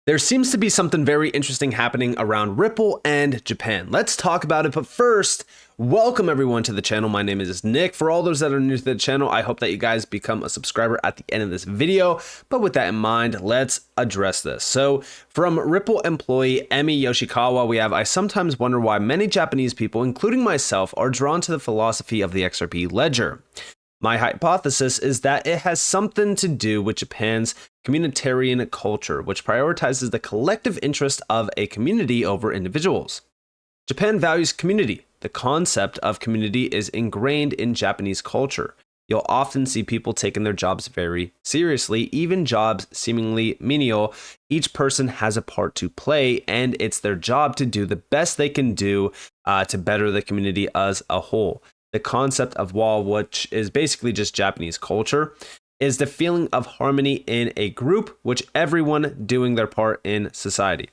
There seems to be something very interesting happening around Ripple and Japan. Let's talk about it, but first, welcome everyone to the channel. My name is Nick. For all those that are new to the channel, I hope that you guys become a subscriber at the end of this video. But with that in mind, let's address this. So from Ripple employee Emi Yoshikawa, we have, I sometimes wonder why many Japanese people, including myself, are drawn to the philosophy of the XRP ledger. My hypothesis is that it has something to do with Japan's communitarian culture, which prioritizes the collective interest of a community over individuals. Japan values community. The concept of community is ingrained in Japanese culture. You'll often see people taking their jobs very seriously, even jobs seemingly menial. Each person has a part to play, and it's their job to do the best they can do to better the community as a whole. The concept of wall, which is basically just Japanese culture, is the feeling of harmony in a group, which everyone doing their part in society.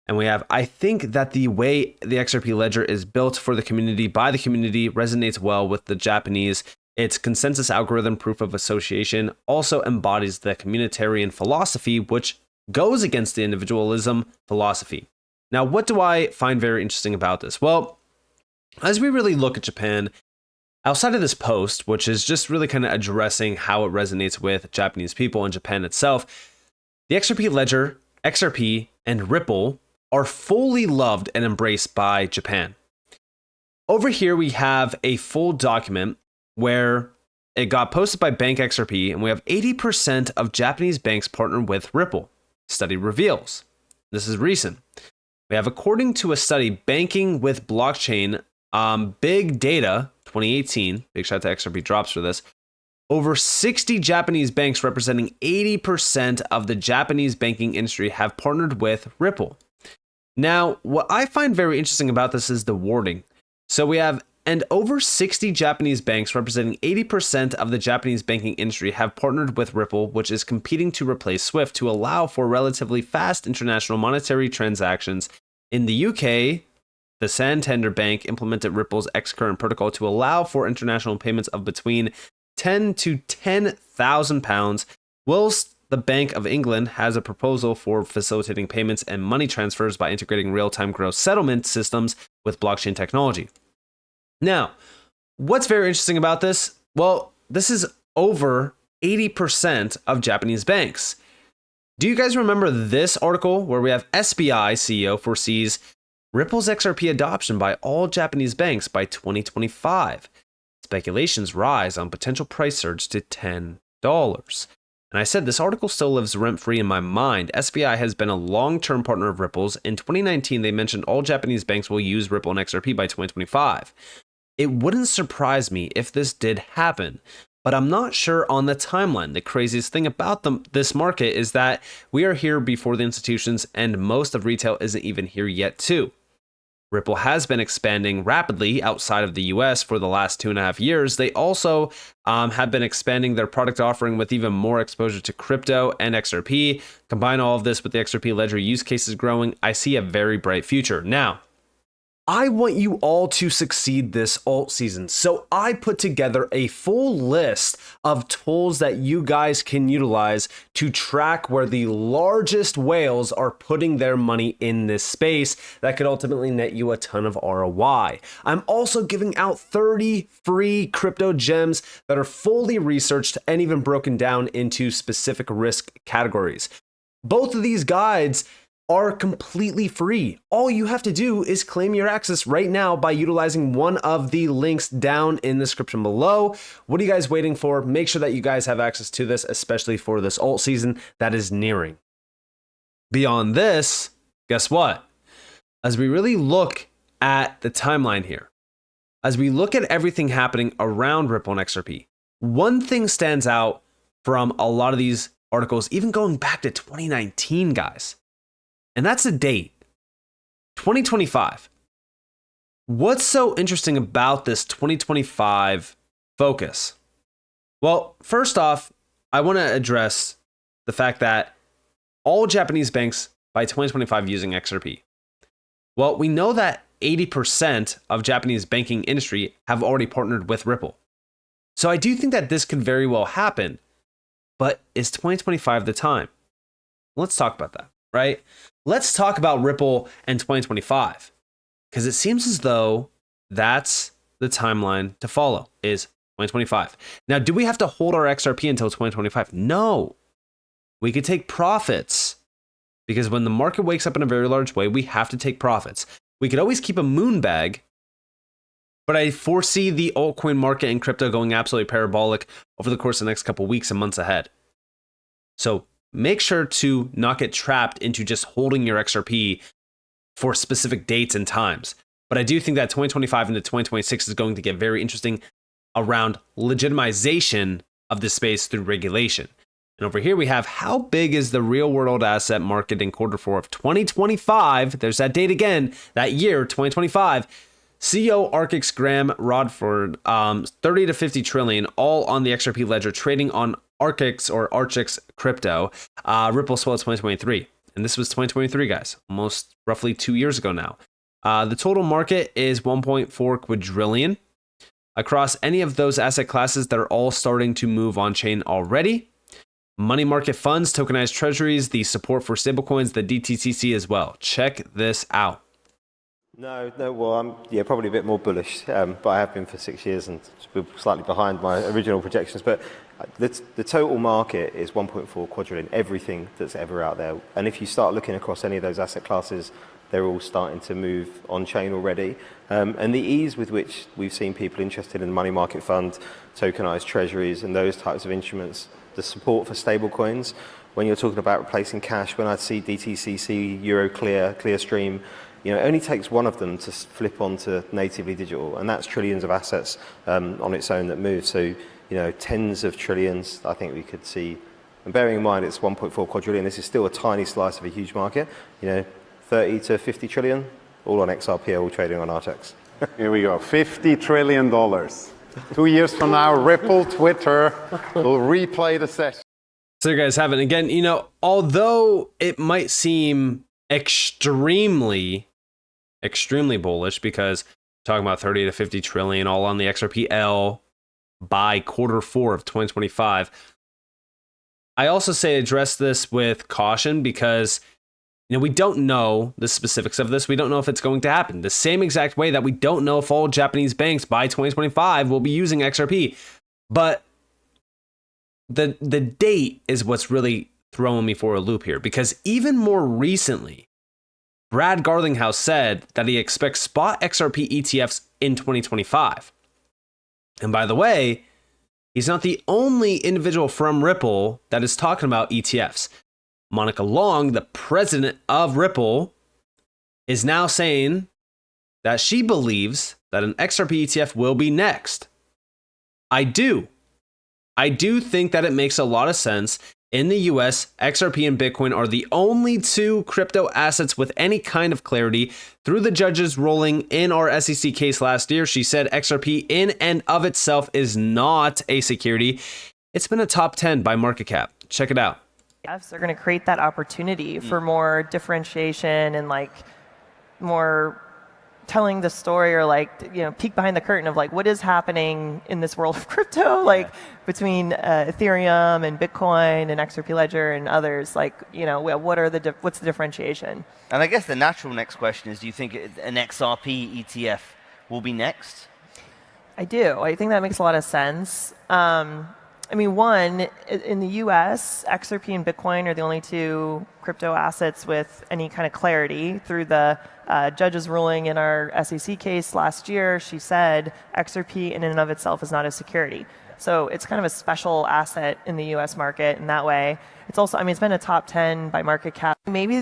And we have, I think that the way the XRP ledger is built for the community by the community resonates well with the Japanese. Its consensus algorithm proof of association also embodies the communitarian philosophy, which goes against the individualism philosophy. Now, what do I find very interesting about this? Well, as we really look at Japan, outside of this post, which is just really kind of addressing how it resonates with Japanese people and Japan itself, the XRP ledger, XRP, and Ripple are fully loved and embraced by Japan. Over here, we have a full document where it got posted by Bank XRP, and we have 80% of Japanese banks partner with Ripple. Study reveals. This is recent. We have, according to a study, Banking with Blockchain, Big Data 2018, big shout out to XRP Drops for this, over 60 Japanese banks representing 80% of the Japanese banking industry have partnered with Ripple. Now, what I find very interesting about this is the wording. So we have, and over 60 Japanese banks representing 80% of the Japanese banking industry have partnered with Ripple, which is competing to replace SWIFT to allow for relatively fast international monetary transactions. In the UK, the Santander Bank implemented Ripple's X-Current protocol to allow for international payments of between £10 to £10,000, whilst the Bank of England has a proposal for facilitating payments and money transfers by integrating real-time gross settlement systems with blockchain technology. Now, what's very interesting about this? Well, this is over 80% of Japanese banks. Do you guys remember this article where we have SBI CEO foresees Ripple's XRP adoption by all Japanese banks by 2025. Speculations rise on potential price surge to $10. And I said this article still lives rent-free in my mind. SBI has been a long-term partner of Ripple's. In 2019, they mentioned all Japanese banks will use Ripple and XRP by 2025. It wouldn't surprise me if this did happen, but I'm not sure on the timeline. The craziest thing about this market is that we are here before the institutions, and most of retail isn't even here yet too. Ripple has been expanding rapidly outside of the US for the last 2.5 years. They also have been expanding their product offering with even more exposure to crypto and XRP. Combine all of this with the XRP ledger use cases growing, I see a very bright future. Now, I want you all to succeed this alt season, so I put together a full list of tools that you guys can utilize to track where the largest whales are putting their money in this space that could ultimately net you a ton of ROI. I'm also giving out 30 free crypto gems that are fully researched and even broken down into specific risk categories. Both of these guides are completely free. All you have to do is claim your access right now by utilizing one of the links down in the description below. What are you guys waiting for? Make sure that you guys have access to this, especially for this alt season that is nearing. Beyond this, guess what? As we really look at the timeline here, as we look at everything happening around Ripple and XRP, one thing stands out from a lot of these articles, even going back to 2019, guys. And that's the date, 2025. What's so interesting about this 2025 focus? Well, first off, I want to address the fact that all Japanese banks by 2025 using XRP. Well, we know that 80% of Japanese banking industry have already partnered with Ripple. So I do think that this could very well happen, but is 2025 the time? Let's talk about that. right? Let's talk about Ripple and 2025, because it seems as though that's the timeline to follow is 2025. Now, do we have to hold our XRP until 2025? No. We could take profits, because when the market wakes up in a very large way, we have to take profits. We could always keep a moon bag, but I foresee the altcoin market and crypto going absolutely parabolic over the course of the next couple weeks and months ahead. So make sure to not get trapped into just holding your XRP for specific dates and times. But I do think that 2025 into 2026 is going to get very interesting around legitimization of this space through regulation. And over here we have how big is the real world asset market in Q4 of 2025. There's that date again, that year, 2025. CEO Arcix Graham Rodford, 30 to 50 trillion, all on the XRP ledger, trading on Arcix or Arcix crypto. Ripple swelled 2023. And this was 2023, guys, almost roughly 2 years ago now. The total market is 1.4 quadrillion across any of those asset classes that are all starting to move on chain already. Money market funds, tokenized treasuries, the support for stablecoins, the DTCC as well. Check this out. No, well, I'm probably a bit more bullish, but I have been for 6 years and slightly behind my original projections. But the total market is 1.4 quadrillion, everything that's ever out there. And if you start looking across any of those asset classes, they're all starting to move on chain already. And the ease with which we've seen people interested in the money market fund, tokenized treasuries, and those types of instruments, the support for stablecoins, when you're talking about replacing cash, when I see DTCC, Euroclear, Clearstream, it only takes one of them to flip onto natively digital, and that's trillions of assets on its own that move. So, tens of trillions, I think we could see. And bearing in mind it's 1.4 quadrillion, this is still a tiny slice of a huge market. 30 to 50 trillion, all on XRP, all trading on Artex. Here we go, $50 trillion. 2 years from now, Ripple, Twitter will replay the session. So you guys have it. Again, although it might seem extremely bullish, because we're talking about 30 to 50 trillion all on the XRPL by Q4 of 2025. I also say address this with caution, because we don't know the specifics of this. We don't know if it's going to happen. The same exact way that we don't know if all Japanese banks by 2025 will be using XRP. But the date is what's really throwing me for a loop here, because even more recently, Brad Garlinghouse said that he expects spot XRP ETFs in 2025. And by the way, he's not the only individual from Ripple that is talking about ETFs. Monica Long, the president of Ripple, is now saying that she believes that an XRP ETF will be next. I do think that it makes a lot of sense. In the US, XRP and Bitcoin are the only two crypto assets with any kind of clarity. Through the judge's ruling in our SEC case last year, she said XRP in and of itself is not a security. It's been a top 10 by market cap. Check it out. ETFs are going to create that opportunity for more differentiation and more telling the story, or peek behind the curtain of what is happening in this world of crypto, between Ethereum and Bitcoin and XRP Ledger and others. What's the differentiation? And I guess the natural next question is, do you think an XRP ETF will be next? I do. I think that makes a lot of sense. One, in the US, XRP and Bitcoin are the only two crypto assets with any kind of clarity. Through the judge's ruling in our SEC case last year, she said XRP in and of itself is not a security. So it's kind of a special asset in the US market in that way. It's also, it's been a top 10 by market cap. Maybe.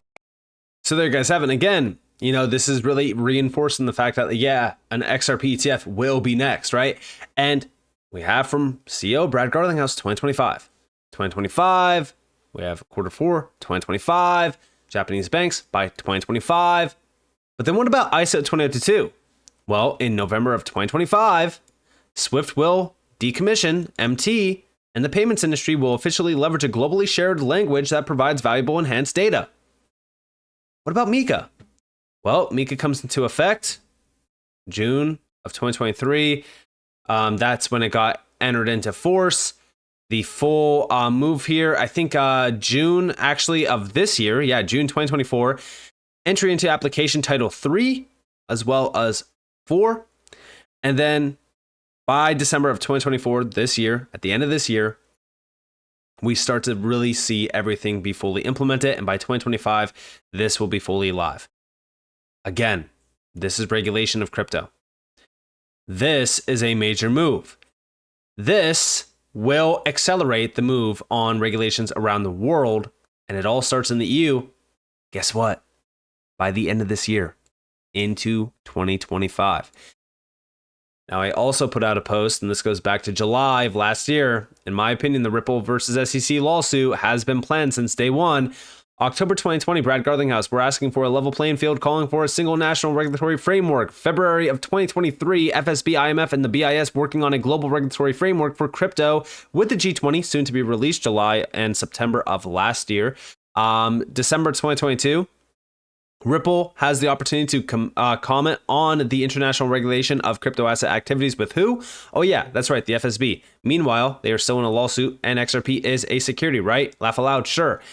So there you guys have it. Again, this is really reinforcing the fact that, an XRP ETF will be next, right? And we have from CEO Brad Garlinghouse 2025. 2025, we have Q4 2025, Japanese banks by 2025. But then what about ISO 2022? Well, in November of 2025, SWIFT will decommission MT, and the payments industry will officially leverage a globally shared language that provides valuable enhanced data. What about MiCA? Well, MiCA comes into effect June of 2023. That's when it got entered into force. the full move here. I think June actually of this year. Yeah, June 2024. Entry into application Title 3 as well as 4. And then by December of 2024, this year, at the end of this year, we start to really see everything be fully implemented. And by 2025, this will be fully live. Again, this is regulation of crypto. This is a major move. This will accelerate the move on regulations around the world. And it all starts in the EU. Guess what? By the end of this year, into 2025. Now, I also put out a post, and this goes back to July of last year. In my opinion, the Ripple versus SEC lawsuit has been planned since day one. October 2020, Brad Garlinghouse, we're asking for a level playing field, calling for a single national regulatory framework. February of 2023, FSB, IMF, and the BIS working on a global regulatory framework for crypto with the G20, soon to be released July and September of last year. December 2022, Ripple has the opportunity to comment on the international regulation of crypto asset activities with who? Oh yeah, that's right, the FSB. Meanwhile, they are still in a lawsuit and XRP is a security, right? Laugh aloud, sure.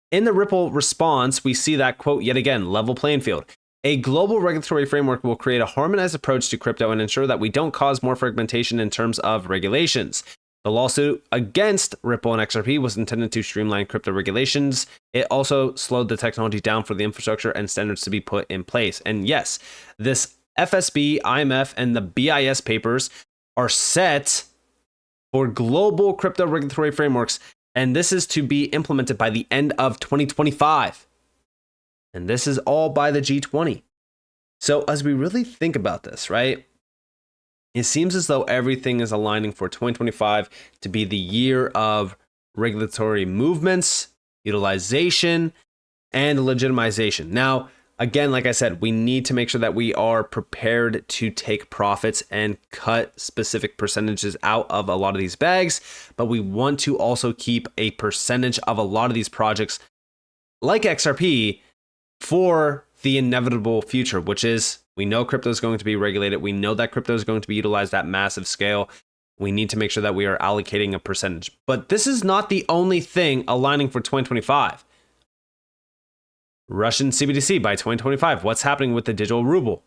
In the Ripple response, we see that, quote, yet again, level playing field. A global regulatory framework will create a harmonized approach to crypto and ensure that we don't cause more fragmentation in terms of regulations. The lawsuit against Ripple and XRP was intended to streamline crypto regulations. It also slowed the technology down for the infrastructure and standards to be put in place. And yes, this FSB, IMF, and the BIS papers are set for global crypto regulatory frameworks, and this is to be implemented by the end of 2025. And this is all by the G20. So as we really think about this, right? It seems as though everything is aligning for 2025 to be the year of regulatory movements, utilization, and legitimization. Now, again, like I said, we need to make sure that we are prepared to take profits and cut specific percentages out of a lot of these bags, but we want to also keep a percentage of a lot of these projects like XRP for the inevitable future, which is we know crypto is going to be regulated. We know that crypto is going to be utilized at massive scale. We need to make sure that we are allocating a percentage. But this is not the only thing aligning for 2025. Russian CBDC by 2025. What's happening with the digital ruble?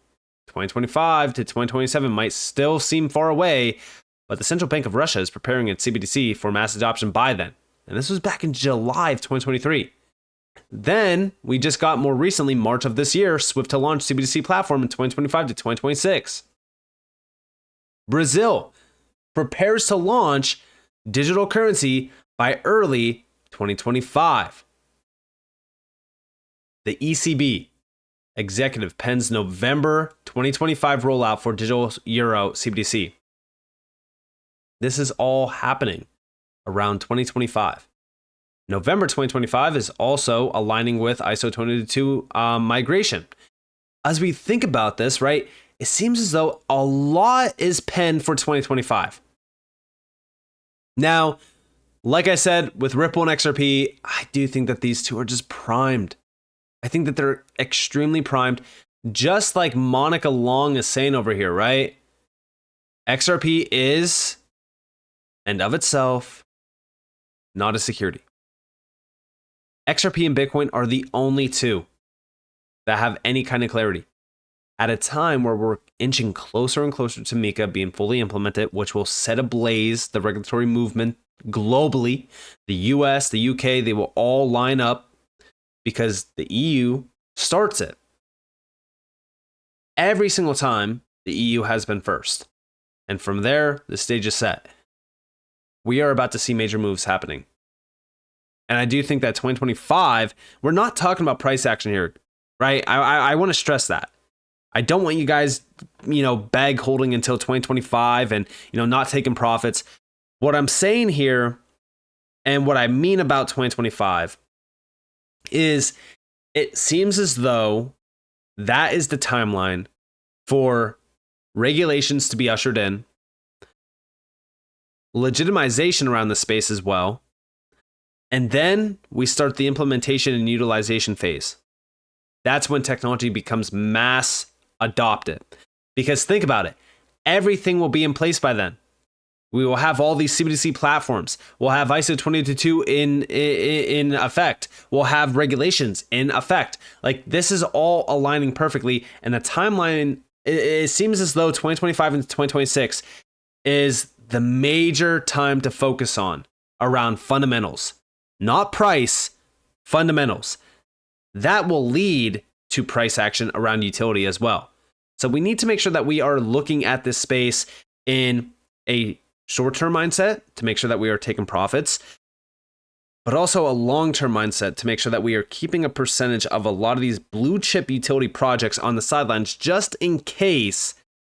2025 to 2027 might still seem far away, but the Central Bank of Russia is preparing its CBDC for mass adoption by then. And this was back in July of 2023. Then we just got more recently, March of this year, Swift to launch CBDC platform in 2025 to 2026. Brazil prepares to launch digital currency by early 2025. The ECB executive pens November 2025 rollout for digital euro CBDC. This is all happening around 2025. November 2025 is also aligning with ISO 22 migration. As we think about this, right, it seems as though a lot is penned for 2025. Now, like I said, with Ripple and XRP, I do think that these two are just primed. I think that they're extremely primed, just like Monica Long is saying over here, right? XRP is, and of itself, not a security. XRP and Bitcoin are the only two that have any kind of clarity. At a time where we're inching closer and closer to MiCA being fully implemented, which will set ablaze the regulatory movement globally, the US, the UK, they will all line up because the EU starts it. Every single time, the EU has been first. And from there, the stage is set. We are about to see major moves happening. And I do think that 2025, we're not talking about price action here, right? I want to stress that. I don't want you guys, bag holding until 2025 and, not taking profits. What I'm saying here and what I mean about 2025 is it seems as though that is the timeline for regulations to be ushered in, legitimization around the space as well, and then we start the implementation and utilization phase. That's when technology becomes mass adopted. Because think about it, everything will be in place by then. We will have all these CBDC platforms. We'll have ISO 222 in effect. We'll have regulations in effect. Like, this is all aligning perfectly. And the timeline, it seems as though 2025 into 2026 is the major time to focus on around fundamentals, not price, fundamentals. That will lead to price action around utility as well. So we need to make sure that we are looking at this space in a short-term mindset to make sure that we are taking profits, but also a long-term mindset to make sure that we are keeping a percentage of a lot of these blue chip utility projects on the sidelines, just in case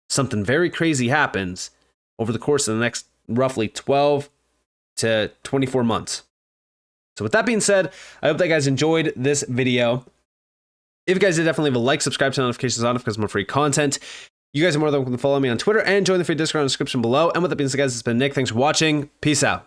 something very crazy happens over the course of the next roughly 12 to 24 months. So with that being said, I hope that you guys enjoyed this video. If you guys did, definitely leave a like, subscribe, turn notifications on because more free content. You guys are more than welcome to follow me on Twitter and join the free Discord in the description below. And with that being said, guys, it's been Nick. Thanks for watching. Peace out.